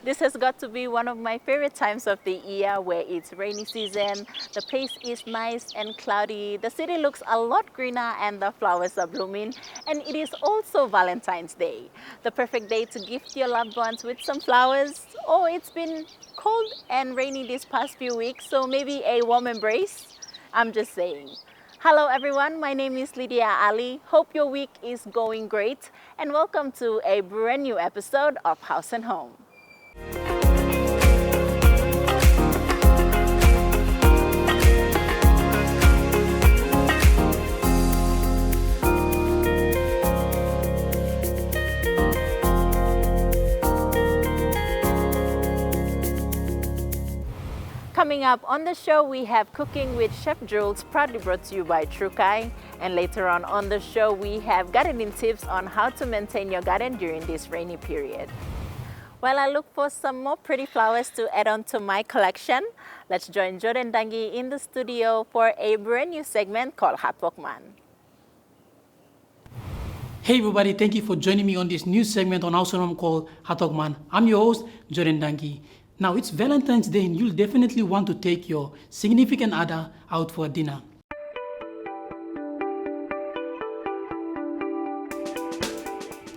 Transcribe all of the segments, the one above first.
This has got to be one of my favorite times of the year where it's rainy season, the place is nice and cloudy, the city looks a lot greener and the flowers are blooming, and it is also Valentine's Day. The perfect day to gift your loved ones with some flowers. Oh, it's been cold and rainy these past few weeks, so maybe a warm embrace? I'm just saying. Hello everyone, my name is Lydia Ali. Hope your week is going great and welcome to a brand new episode of Haus Home. Coming up on the show, we have Cooking with Chef Julz, proudly brought to you by Trukai. And later on the show, we have gardening tips on how to maintain your garden during this rainy period. While I look for some more pretty flowers to add on to my collection, let's join Jordan Dangi in the studio for a brand new segment called Hatwok Man. Hey everybody, thank you for joining me on this new segment on Haus Home called Hatwok Man. I'm your host, Jordan Dangi. Now it's Valentine's Day and you'll definitely want to take your significant other out for dinner.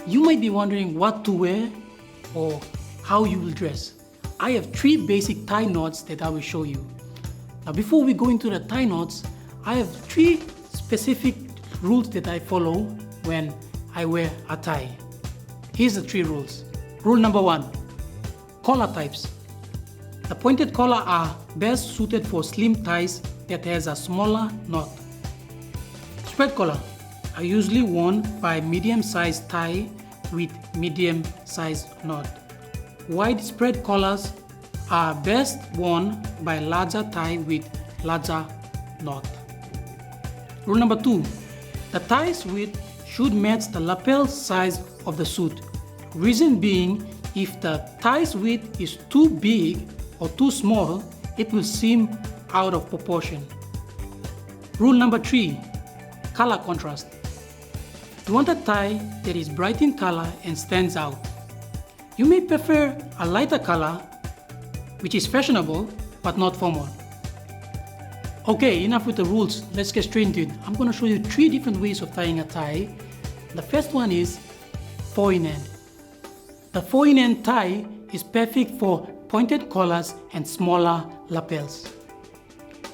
You might be wondering what to wear or how you will dress. I have 3 basic tie knots that I will show you. Now before we go into the tie knots, I have 3 specific rules that I follow when I wear a tie. Here's the 3 rules. Rule number 1, collar types. The pointed collar are best suited for slim ties that has a smaller knot. Spread collar are usually worn by medium-sized tie with medium-sized knot. Wide spread collars are best worn by larger tie with larger knot. Rule number 2, the tie's width should match the lapel size of the suit. Reason being, if the tie's width is too big or too small, it will seem out of proportion. Rule number 3, color contrast. You want a tie that is bright in color and stands out. You may prefer a lighter color, which is fashionable but not formal. Okay, enough with the rules, let's get straight into it. I'm going to show you 3 different ways of tying a tie. The first one is 4-in-hand. The 4-in-hand tie is perfect for pointed collars and smaller lapels.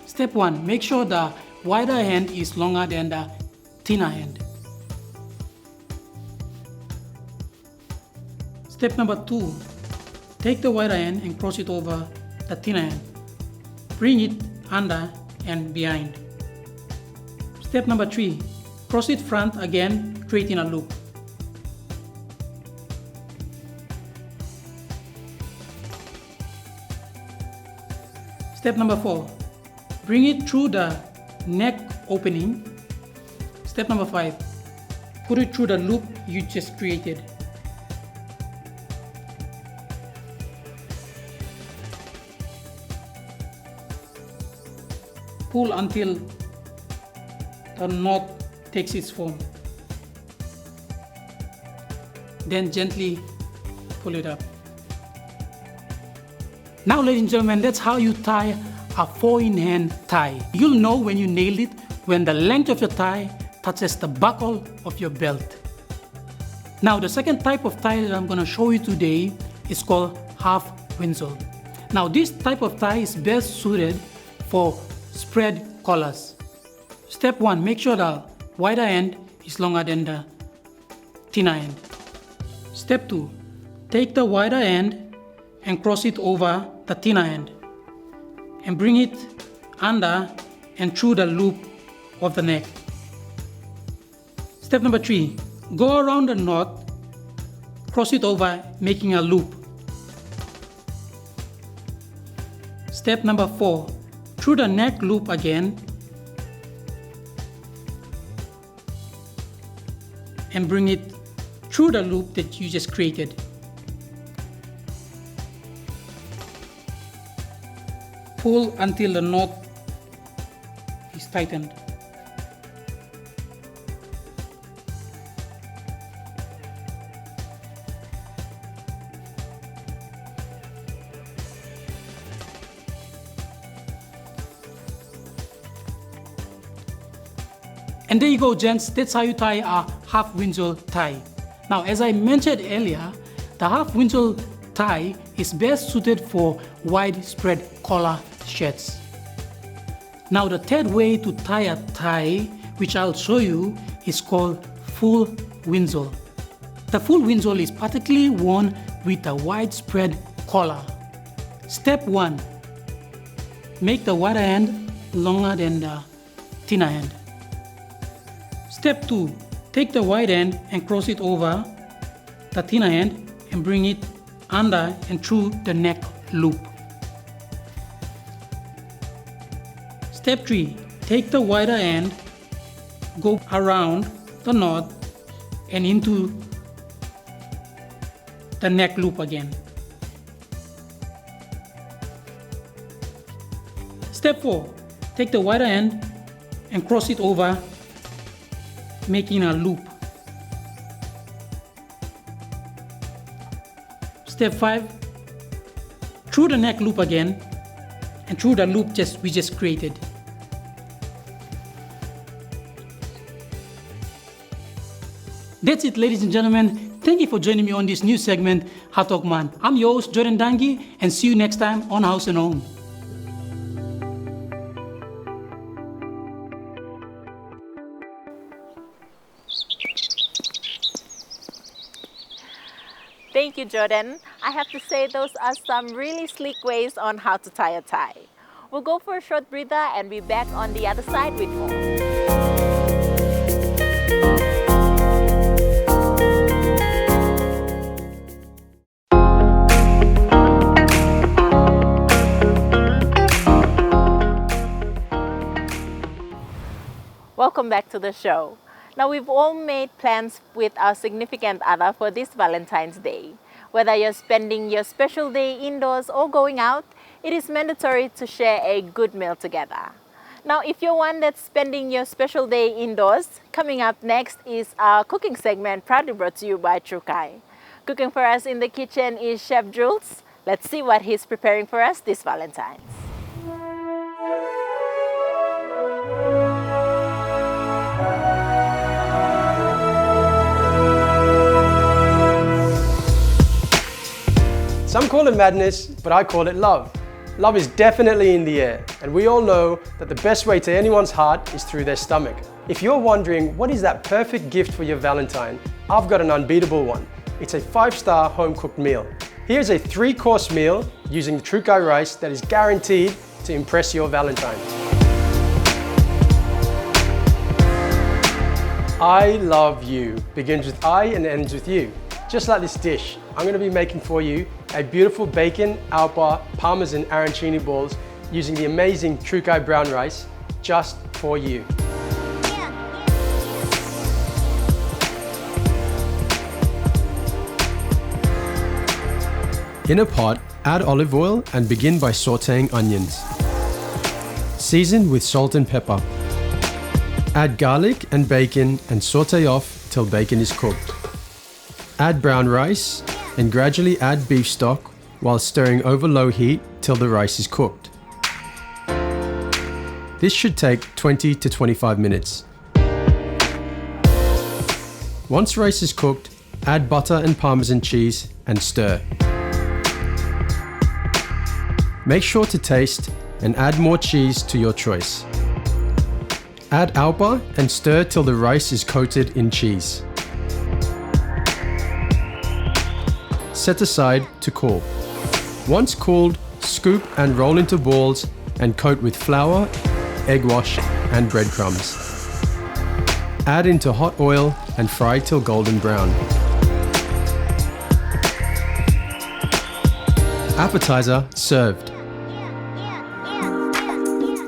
Step 1, make sure the wider hand is longer than the thinner hand. Step number 2, take the wider end and cross it over the thinner end. Bring it under and behind. Step number 3, cross it front again, create in a loop. Step number 4, bring it through the neck opening. Step number 5, put it through the loop you just created. Pull until the knot takes its form. Then gently pull it up. Now ladies and gentlemen, that's how you tie a 4-in-hand tie. You'll know when you nailed it when the length of your tie touches the buckle of your belt. Now the second type of tie that I'm going to show you today is called half Windsor. Now this type of tie is best suited for spread collars. Step 1, make sure the wider end is longer than the thinner end. Step 2, take the wider end and cross it over the thinner end and bring it under and through the loop of the neck. Step number 3, go around the knot, cross it over, making a loop. Step number 4, through the neck loop again and bring it through the loop that you just created. Pull until the knot is tightened. And there you go, gents, that's how you tie a half windsole tie. Now, as I mentioned earlier, the half windsole tie is best suited for widespread collar shirts. Now, the third way to tie a tie, which I'll show you, is called full windsole. The full windsole is particularly worn with a widespread collar. Step 1. Make the wider end longer than the thinner end. Step 2. Take the wide end and cross it over the thinner end and bring it under and through the neck loop. Step 3. Take the wider end, go around the knot and into the neck loop again. Step 4. Take the wider end and cross it over, making a loop. Step 5. Through the neck loop again and through the loop we just created. That's it, ladies and gentlemen. Thank you for joining me on this new segment, Hatwok Man. I'm your host, Jordan Dangi, and see you next time on Haus Home. Thank you, Jordan. I have to say those are some really sleek ways on how to tie a tie. We'll go for a short breather and be back on the other side with more. Welcome back to the show. Now, we've all made plans with our significant other for this Valentine's Day. Whether you're spending your special day indoors or going out, it is mandatory to share a good meal together. Now, if you're one that's spending your special day indoors, coming up next is our cooking segment, proudly brought to you by Trukai. Cooking for us in the kitchen is Chef Julz. Let's see what he's preparing for us this Valentine's. Some call it madness, but I call it love. Love is definitely in the air, and we all know that the best way to anyone's heart is through their stomach. If you're wondering what is that perfect gift for your Valentine, I've got an unbeatable one. It's a 5-star home-cooked meal. Here's a 3-course meal using the Trukai Rice that is guaranteed to impress your Valentine. I love you begins with I and ends with you. Just like this dish, I'm going to be making for you a beautiful bacon, alpa, parmesan arancini balls using the amazing Trukai brown rice just for you. In a pot, add olive oil and begin by sauteing onions. Season with salt and pepper. Add garlic and bacon and saute off till bacon is cooked. Add brown rice and gradually add beef stock while stirring over low heat till the rice is cooked. This should take 20 to 25 minutes. Once rice is cooked, add butter and parmesan cheese and stir. Make sure to taste and add more cheese to your choice. Add alpa and stir till the rice is coated in cheese. Set aside to cool. Once cooled, scoop and roll into balls and coat with flour, egg wash and breadcrumbs. Add into hot oil and fry till golden brown. Appetizer served.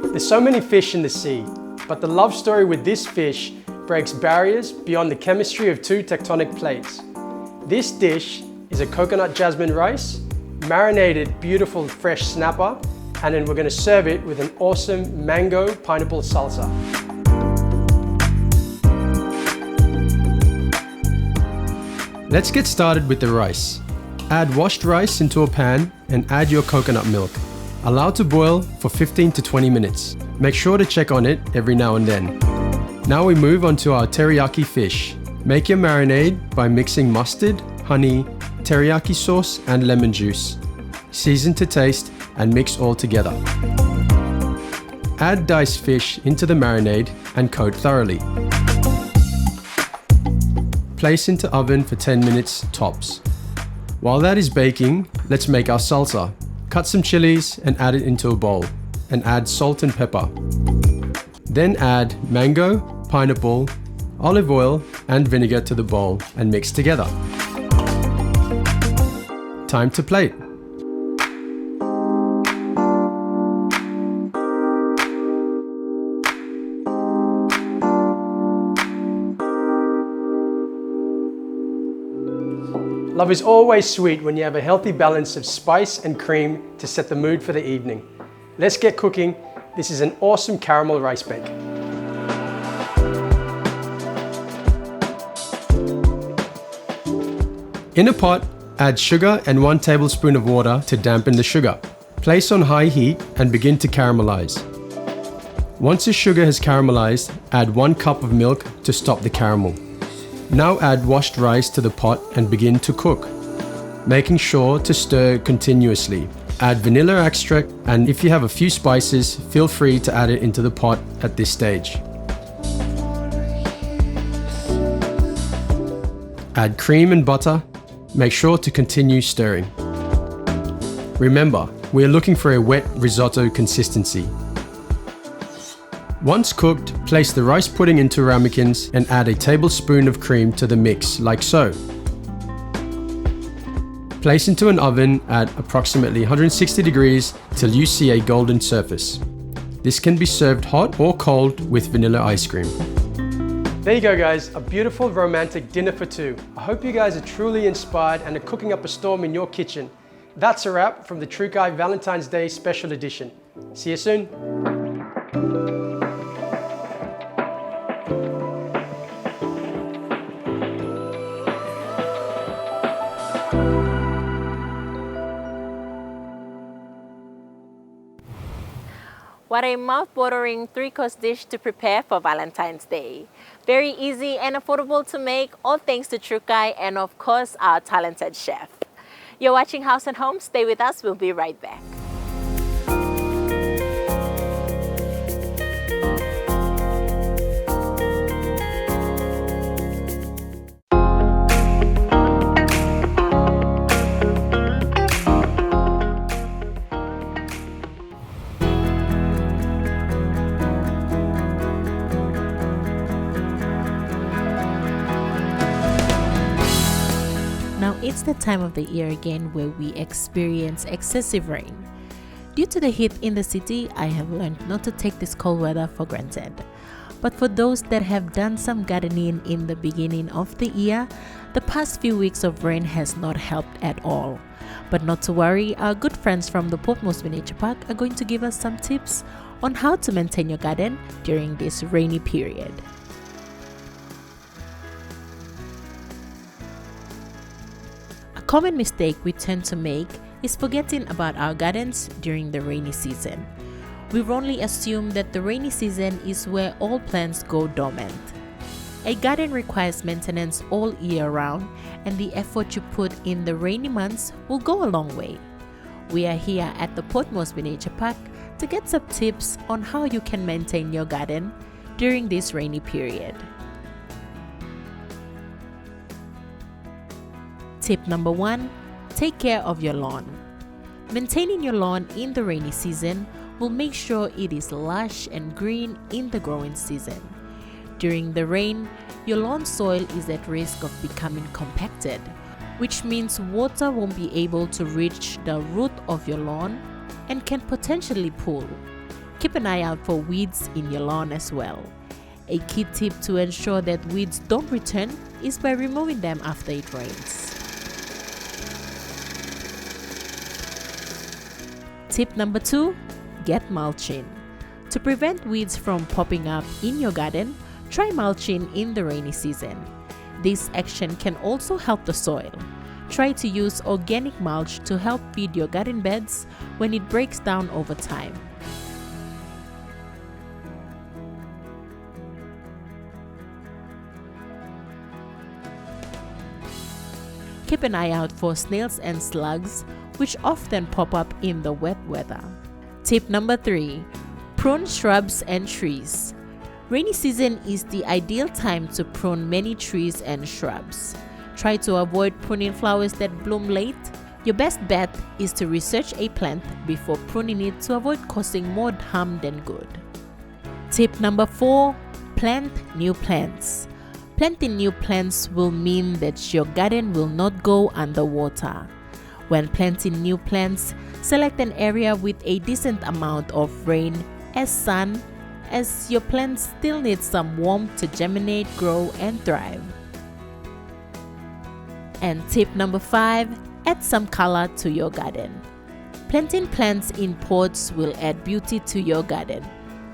There's so many fish in the sea, but the love story with this fish breaks barriers beyond the chemistry of 2 tectonic plates. This dish is a coconut jasmine rice, marinated beautiful fresh snapper, and then we're going to serve it with an awesome mango pineapple salsa. Let's get started with the rice. Add washed rice into a pan and add your coconut milk. Allow to boil for 15 to 20 minutes. Make sure to check on it every now and then. Now we move on to our teriyaki fish. Make your marinade by mixing mustard, honey, teriyaki sauce and lemon juice. Season to taste and mix all together. Add diced fish into the marinade and coat thoroughly. Place into oven for 10 minutes tops. While that is baking, let's make our salsa. Cut some chilies and add it into a bowl, and add salt and pepper. Then add mango, pineapple, olive oil and vinegar to the bowl and mix together. Time to plate. Love is always sweet when you have a healthy balance of spice and cream to set the mood for the evening. Let's get cooking. This is an awesome caramel rice bake. In a pot, add sugar and 1 tablespoon of water to dampen the sugar. Place on high heat and begin to caramelize. Once the sugar has caramelized, add 1 cup of milk to stop the caramel. Now add washed rice to the pot and begin to cook, making sure to stir continuously. Add vanilla extract, and if you have a few spices, feel free to add it into the pot at this stage. Add cream and butter. Make sure to continue stirring. Remember, we are looking for a wet risotto consistency. Once cooked, place the rice pudding into ramekins and add a tablespoon of cream to the mix, like so. Place into an oven at approximately 160 degrees till you see a golden surface. This can be served hot or cold with vanilla ice cream. There you go guys, a beautiful romantic dinner for two. I hope you guys are truly inspired and are cooking up a storm in your kitchen. That's a wrap from the Trukai Valentine's Day Special Edition. See you soon. What a mouth-watering 3-course dish to prepare for Valentine's Day. Very easy and affordable to make, all thanks to Trukai and of course our talented chef. You're watching Haus Home. Stay with us, we'll be right back. Now it's the time of the year again where we experience excessive rain. Due to the heat in the city, I have learned not to take this cold weather for granted. But for those that have done some gardening in the beginning of the year, the past few weeks of rain has not helped at all. But not to worry, our good friends from the Portmos Miniature Park are going to give us some tips on how to maintain your garden during this rainy period. A common mistake we tend to make is forgetting about our gardens during the rainy season. We wrongly assume that the rainy season is where all plants go dormant. A garden requires maintenance all year round, and the effort you put in the rainy months will go a long way. We are here at the Portmos Miniature Park to get some tips on how you can maintain your garden during this rainy period. Tip number 1, take care of your lawn. Maintaining your lawn in the rainy season will make sure it is lush and green in the growing season. During the rain, your lawn soil is at risk of becoming compacted, which means water won't be able to reach the root of your lawn and can potentially pool. Keep an eye out for weeds in your lawn as well. A key tip to ensure that weeds don't return is by removing them after it rains. Tip number 2, get mulching. To prevent weeds from popping up in your garden, try mulching in the rainy season. This action can also help the soil. Try to use organic mulch to help feed your garden beds when it breaks down over time. keep an eye out for snails and slugs, which often pop up in the wet weather. Tip number 3. Prune shrubs and trees. Rainy season is the ideal time to prune many trees and shrubs. Try to avoid pruning flowers that bloom late. Your best bet is to research a plant before pruning it to avoid causing more harm than good. Tip number 4. Plant new plants. Planting new plants will mean that your garden will not go underwater. When planting new plants, select an area with a decent amount of rain and sun, as your plants still need some warmth to germinate, grow, and thrive. And tip number 5. Add some color to your garden. Planting plants in pots will add beauty to your garden.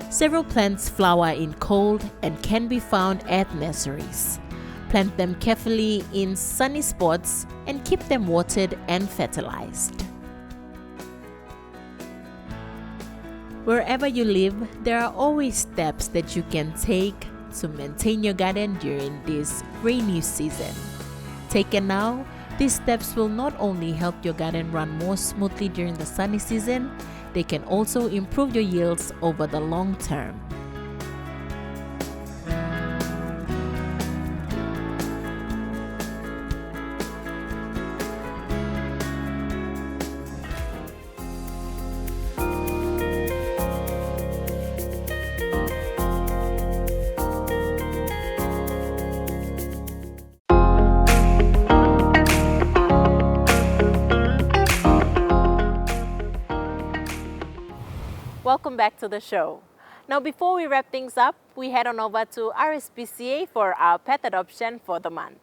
Several plants flower in cold and can be found at nurseries. Plant them carefully in sunny spots and keep them watered and fertilized. Wherever you live, there are always steps that you can take to maintain your garden during this rainy season. Taken now, these steps will not only help your garden run more smoothly during the sunny season, they can also improve your yields over the long term. Welcome back to the show. Now, before we wrap things up, we head on over to RSPCA for our pet adoption for the month.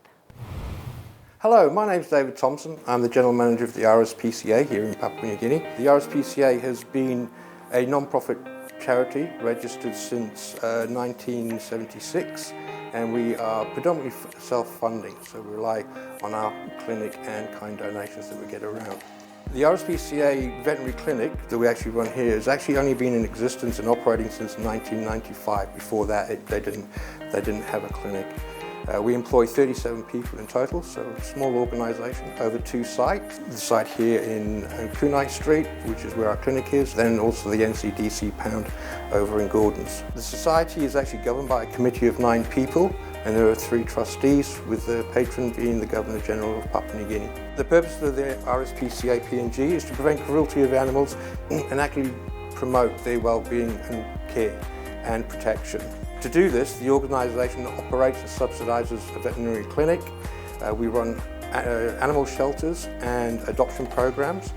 Hello, my name is David Thompson. I'm the General Manager of the RSPCA here in Papua New Guinea. The RSPCA has been a non-profit charity registered since 1976, and we are predominantly self-funding, so we rely on our clinic and kind donations that we get around. The RSPCA veterinary clinic that we actually run here has actually only been in existence and operating since 1995. Before that, they didn't have a clinic. We employ 37 people in total, so a small organisation over 2 sites. The site here in Kunai Street, which is where our clinic is, then also the NCDC pound over in Gordons. The society is actually governed by a committee of 9 people, and there are 3 trustees, with the patron being the Governor General of Papua New Guinea. The purpose of the RSPCA PNG is to prevent cruelty of animals and actually promote their well-being and care and protection. To do this, the organisation operates and subsidises a veterinary clinic. We run animal shelters and adoption programs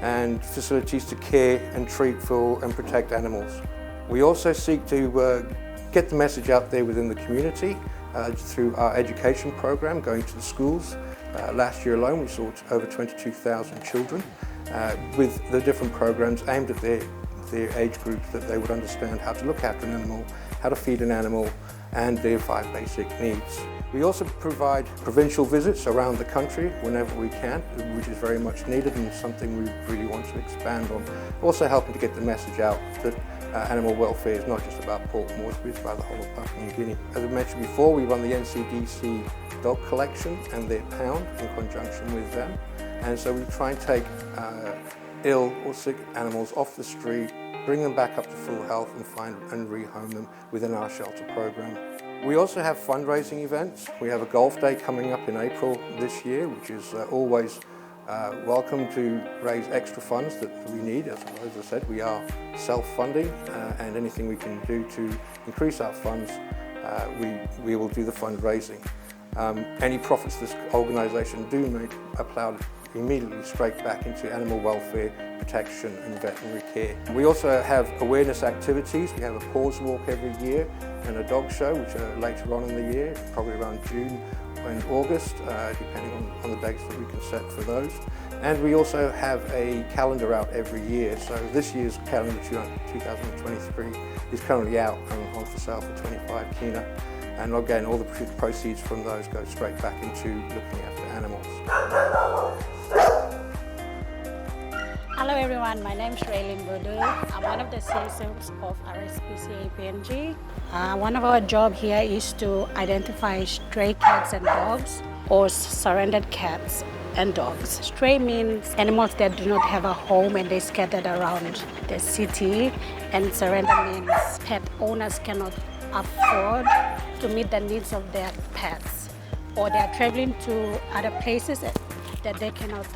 and facilities to care and treat for and protect animals. We also seek to get the message out there within the community through our education program, going to the schools. Last year alone we saw over 22,000 children with the different programs aimed at their age groups, that they would understand how to look after an animal, how to feed an animal, and their 5 basic needs. We also provide provincial visits around the country whenever we can, which is very much needed and something we really want to expand on. Also helping to get the message out that animal welfare is not just about Port Moresby, it's about the whole of Papua New Guinea. As I mentioned before, we run the NCDC dog collection and their pound in conjunction with them. And so we try and take ill or sick animals off the street, bring them back up to full health and find and rehome them within our shelter program. We also have fundraising events. We have a golf day coming up in April this year, which is always welcome to raise extra funds that we need. As I said, we are self-funding, and anything we can do to increase our funds, we will do the fundraising. Any profits this organisation do make are plowed immediately straight back into animal welfare, protection and veterinary care. We also have awareness activities. We have a paws walk every year and a dog show, which are later on in the year, probably around June and August, depending on the dates that we can set for those. And we also have a calendar out every year. So this year's calendar 2023 is currently out and on for sale for 25 kina. And again, all the proceeds from those go straight back into looking after animals. Hello everyone, my name is Raylene Bodu. I'm one of the citizens of RSPCA PNG. One of our jobs here is to identify stray cats and dogs or surrendered cats. and dogs. Stray means animals that do not have a home and they scattered around the city. And surrender means pet owners cannot afford to meet the needs of their pets, or they are traveling to other places that they cannot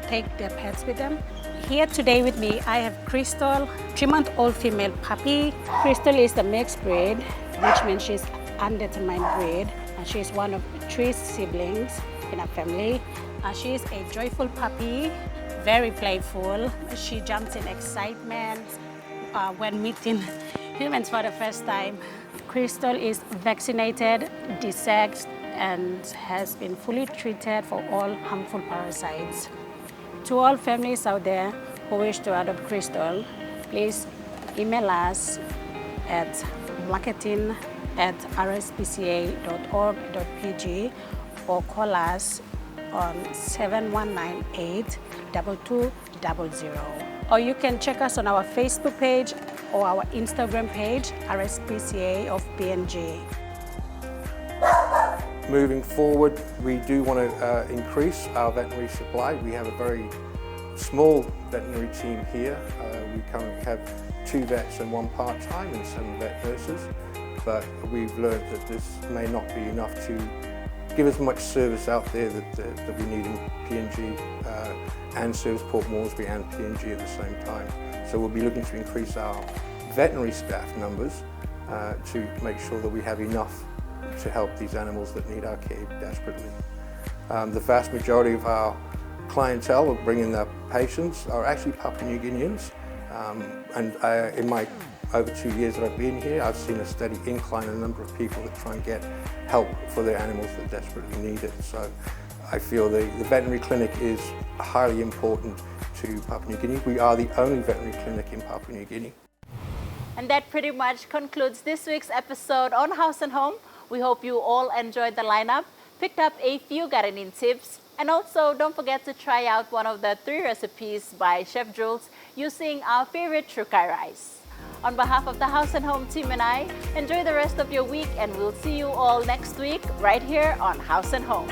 take their pets with them. Here today with me, I have Crystal, 3-month-old female puppy. Crystal is the mixed breed, which means she's undetermined breed. She's one of 3 siblings in a family. She is a joyful puppy, very playful. She jumps in excitement when meeting humans for the first time. Crystal is vaccinated, desexed, and has been fully treated for all harmful parasites. To all families out there who wish to adopt Crystal, please email us at marketing@rspca.org.pg or call us on 7198-2200. Or you can check us on our Facebook page or our Instagram page, RSPCA of PNG. Moving forward, we do want to increase our veterinary supply. We have a very small veterinary team here. We currently have 2 vets and 1 part-time and 7 vet nurses, but we've learned that this may not be enough to give as much service out there that we need in PNG and service Port Moresby and PNG at the same time. So we'll be looking to increase our veterinary staff numbers to make sure that we have enough to help these animals that need our care desperately. The vast majority of our clientele of bringing their patients are actually Papua New Guineans, and in my over 2 years that I've been here, I've seen a steady incline in the number of people that try and get help for their animals that desperately need it. So I feel the veterinary clinic is highly important to Papua New Guinea. We are the only veterinary clinic in Papua New Guinea. And that pretty much concludes this week's episode on House and Home. We hope you all enjoyed the lineup, picked up a few gardening tips, and also don't forget to try out one of the 3 recipes by Chef Julz using our favorite Trukai Rice. On behalf of the House and Home team and I, enjoy the rest of your week, and we'll see you all next week right here on House and Home.